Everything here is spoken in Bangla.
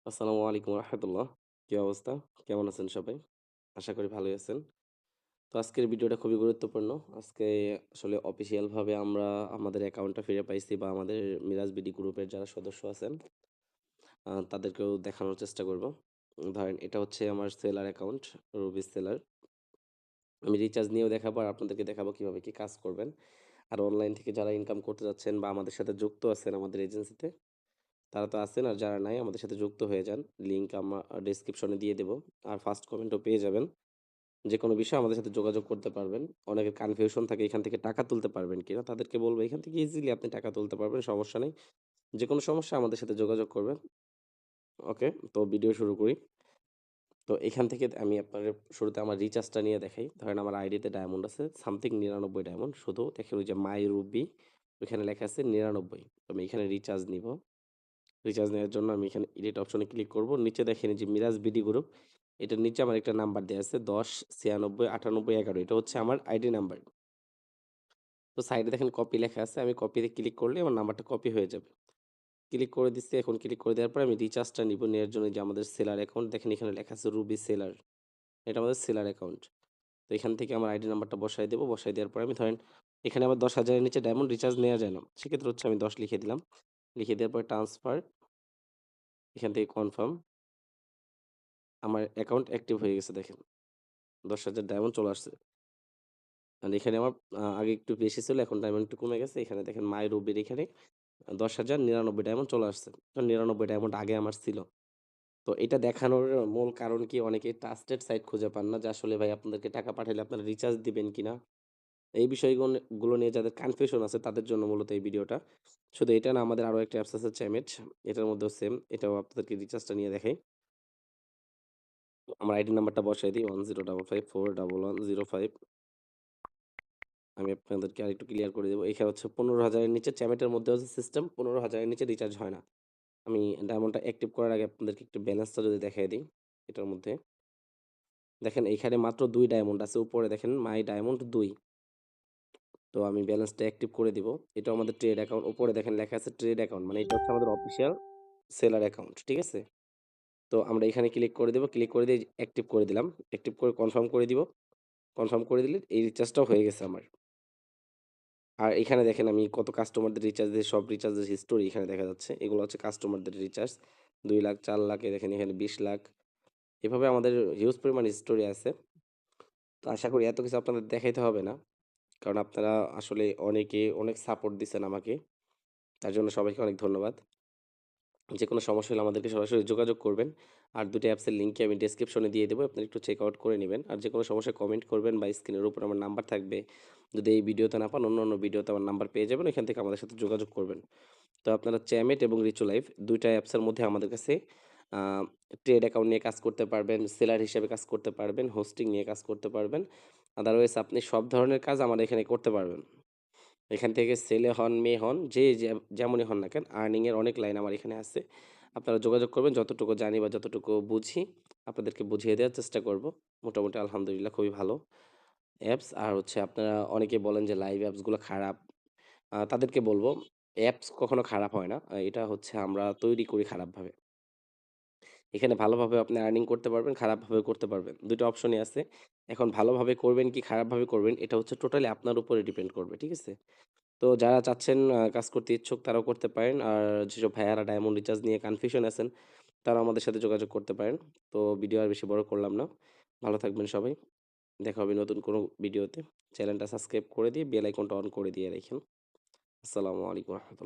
আসসালামু আলাইকুম রাহমাতুল্লাহ। কি অবস্থা? কেমন আছেন সবাই? আশা করি ভালোই আছেন। তো আজকের ভিডিওটা খুবই গুরুত্বপূর্ণ। আজকে আসলে অফিসিয়াল ভাবে আমরা আমাদের অ্যাকাউন্টটা ফিরে পাইছি বা আমাদের মিরাজ বিডি গ্রুপের যারা সদস্য আছেন তাদেরকেও দেখানোর চেষ্টা করব। ধরেন এটা হচ্ছে আমার সেলার অ্যাকাউন্ট, রুবি সেলার। আমি রিচার্জ নিয়েও দেখাবো আর আপনাদেরকে দেখাবো কিভাবে কি কাজ করবেন। আর অনলাইন থেকে যারা ইনকাম করতে যাচ্ছেন বা আমাদের সাথে যুক্ত আছেন আমাদের এজেন্সিতে তারা তো আছেন, আর যারা নাই আমাদের সাথে যুক্ত হয়ে যান। লিংক আমার ডেসক্রিপশনে দিয়ে দেব। আর ফার্স্ট কমেন্টও পেয়ে যাবেন। যেকোনো বিষয়ে আমাদের সাথে যোগাযোগ করতে পারবেন। অনেকের কনফিউশন থাকে এখান থেকে টাকা তুলতে পারবেন কিনা? তাদেরকে বলব এখান থেকে ইজিলি আপনি টাকা তুলতে পারবেন, সমস্যা নেই। যেকোনো সমস্যা আমাদের সাথে যোগাযোগ করবেন। ওকে? তো ভিডিও শুরু করি। তো এখান থেকে আমি আপনাকে শুরুতে আমার রিচার্জটা নিয়ে দেখাই। ধরেন আমার আইডিতে ডায়মন্ড আছে সামথিং 99 ডায়মন্ড। শুধু দেখেন ওই যে মাই রুবি ওইখানে লেখা আছে 99। তো আমি এখানে রিচার্জ নিবো। রিচার্জ নেওয়ার জন্য আমি এখানে এডিট অপশনে ক্লিক করব। নিচে দেখেন এই যে মিরাজ বিডি গ্রুপ। এটার নিচে আমার একটা নাম্বার দেয়া আছে ১০ ৯৬ ৯৮ ১১। এটা হচ্ছে আমার আইডি নাম্বার। তো সাইডে দেখেন কপি লেখা আছে। আমি কপিতে ক্লিক করলে আমার নাম্বারটা কপি হয়ে যাবে। ক্লিক করে দিচ্ছি। এখন ক্লিক করে দেওয়ার পরে আমি রিচার্জটা নিবো। নেওয়ার জন্য যে আমাদের সেলার অ্যাকাউন্ট দেখেন এখানে লেখা আছে রুবি সেলার। এটা আমাদের সেলার অ্যাকাউন্ট। তো এখান থেকে আমার আইডি নাম্বারটা বসায় দেব। বসায় দেওয়ার পরে আমি ধরেন এখানে আবার ১০,০০০ এর নিচে ডায়মন্ড রিচার্জ নেওয়া যায় না। সেক্ষেত্রে হচ্ছে আমি ১০ লিখে দিলাম। লিখে দেওয়ার পরে ট্রান্সফার, এখান থেকে কনফার্ম। আমার অ্যাকাউন্ট অ্যাক্টিভ হয়ে গেছে দেখেন। ১০,০০০ ডায়মন্ড চলে আসছে। আর এখানে আমার আগে একটু বেশি ছিল, এখন ডায়মন্ড একটু কমে গেছে। এখানে দেখেন মাই রুবির এখানে ১০,০৯৯ ডায়মন্ড চলে আসছে। তো ৯৯ ডায়মন্ড আগে আমার ছিল। তো এটা দেখানোর মূল কারণ কি, অনেকে ট্রাস্টেড সাইট খুঁজে পান না যে আসলে ভাই আপনাদেরকে টাকা পাঠাইলে আপনারা রিচার্জ দিবেন কিনা? এই বিষয়গুলো নিয়ে যাদের কনফিউশন আছে তাদের জন্য মূলত এই ভিডিওটা। শুধু এটা না, আমাদের আরো একটা অ্যাপস আছে চ্যামেট। এটার মধ্যেও সেম। এটাও আপনাদেরকে রিচার্জটা নিয়ে দেখাই। আমার আইডি নাম্বারটা বসায় দিই 1055411105। আমি আপনাদেরকে আরেকটু ক্লিয়ার করে দেব। এখানে হচ্ছে ১৫,০০০ এর নিচে চ্যামেটের মধ্যে হচ্ছে সিস্টেম ১৫,০০০ এর নিচে রিচার্জ হয় না। আমি ডায়মন্ডটা অ্যাক্টিভ করার আগে আপনাদেরকে একটু ব্যালেন্সটা যদি দেখায় দিই এটার মধ্যে। দেখেন এইখানে মাত্র ২ ডায়মন্ড আছে। উপরে দেখেন মাই ডায়মন্ড ২। তো আমি ব্যালেন্সটা অ্যাক্টিভ করে দিব। এটাও আমাদের ট্রেড অ্যাকাউন্ট। উপরে দেখেন লেখা আছে ট্রেড অ্যাকাউন্ট। মানে এটা হচ্ছে আমাদের অফিসিয়াল সেলার অ্যাকাউন্ট। ঠিক আছে? তো আমরা এখানে ক্লিক করে দিব। ক্লিক করে দিয়ে অ্যাক্টিভ করে দিলাম। অ্যাক্টিভ করে কনফার্ম করে দিব। কনফার্ম করে দিলে এই রিচার্জটাও হয়ে গেছে আমার। আর এখানে দেখেন আমি কত কাস্টমারদের রিচার্জ দিয়ে সব রিচার্জের হিস্টোরি এখানে দেখা যাচ্ছে। এগুলো হচ্ছে কাস্টমারদের রিচার্জ। ২,০০,০০০, ৪,০০,০০০ এ দেখেন এখানে ২০,০০,০০০। এভাবে আমাদের হিউজ পরিমাণ হিস্টোরি আছে। তো আশা করি এত কিছু আপনাদের দেখাইতে হবে না। কারণ আপনারা আসলে অনেকে অনেক সাপোর্ট দিচ্ছেন আমাকে। তার জন্য সবাইকে অনেক ধন্যবাদ। যেকোনো সমস্যা হলে আমাদেরকে সরাসরি যোগাযোগ করবেন। আর ২ টা অ্যাপসের লিংকই আমি ডেসক্রিপশনে দিয়ে দেবো। আপনারা একটু চেক আউট করে নিবেন। আর যেকোনো সমস্যায় কমেন্ট করবেন বা স্ক্রিনের উপর আমার নাম্বার থাকবে। যদি এই ভিডিওতে না পান অন্য ভিডিওতে আমার নাম্বার পেয়ে যাবেন। এখান থেকে আমাদের সাথে যোগাযোগ করবেন। তো আপনারা চ্যামেট এবং রিচু লাইফ ২ টা অ্যাপসের মধ্যে আমাদের কাছে আ ট্রেড অ্যাকাউন্ট নিয়ে কাজ করতে পারবেন, সেলার হিসেবে কাজ করতে পারবেন, হোস্টিং নিয়ে কাজ করতে পারবেন। আদারওয়াইজ আপনি সব ধরনের কাজ আমার এখানে করতে পারবেন। এখান থেকে ছেলে হন, মেয়ে হন, যেমনই হন না কেন আর্নিং এর অনেক লাইন আমার এখানে আছে। আপনারা যোগাযোগ করবেন, যতটুকু জানি বা যতটুকু বুঝি আপনাদেরকে বুঝিয়ে দেওয়ার চেষ্টা করব। মোটামুটি আলহামদুলিল্লাহ খুবই ভালো অ্যাপস। আর হচ্ছে আপনারা অনেকে বলেন যে লাইভ অ্যাপস গুলো খারাপ। তাদেরকে বলব অ্যাপস কখনো খারাপ হয় না। এটা হচ্ছে আমরা তৈরি করি খারাপভাবে। এখানে ভালোভাবে আপনি আর্নিং করতে পারবেন, খারাপভাবেও করতে পারবেন। ২ টা অপশনই আছে। এখন ভালোভাবে করবেন কি খারাপভাবে করবেন এটা হচ্ছে টোটালি আপনার উপরে ডিপেন্ড করবে। ঠিক আছে? তো যারা চাচ্ছেন কাজ করতে ইচ্ছুক তারাও করতে পারেন। আর যেসব ভাইয়ারা ডায়মন্ড রিচার্জ নিয়ে কনফিউশন আছেন, তারাও আমাদের সাথে যোগাযোগ করতে পারেন। তো ভিডিও আর বেশি বড় করলাম না। ভালো থাকবেন সবাই। দেখা হবে নতুন কোনো ভিডিওতে। চ্যানেলটা সাবস্ক্রাইব করে দিয়ে বেল আইকনটা অন করে দিয়ে রাইখেন। আসসালামু আলাইকুম ওয়া রাহমাতুল্লাহ।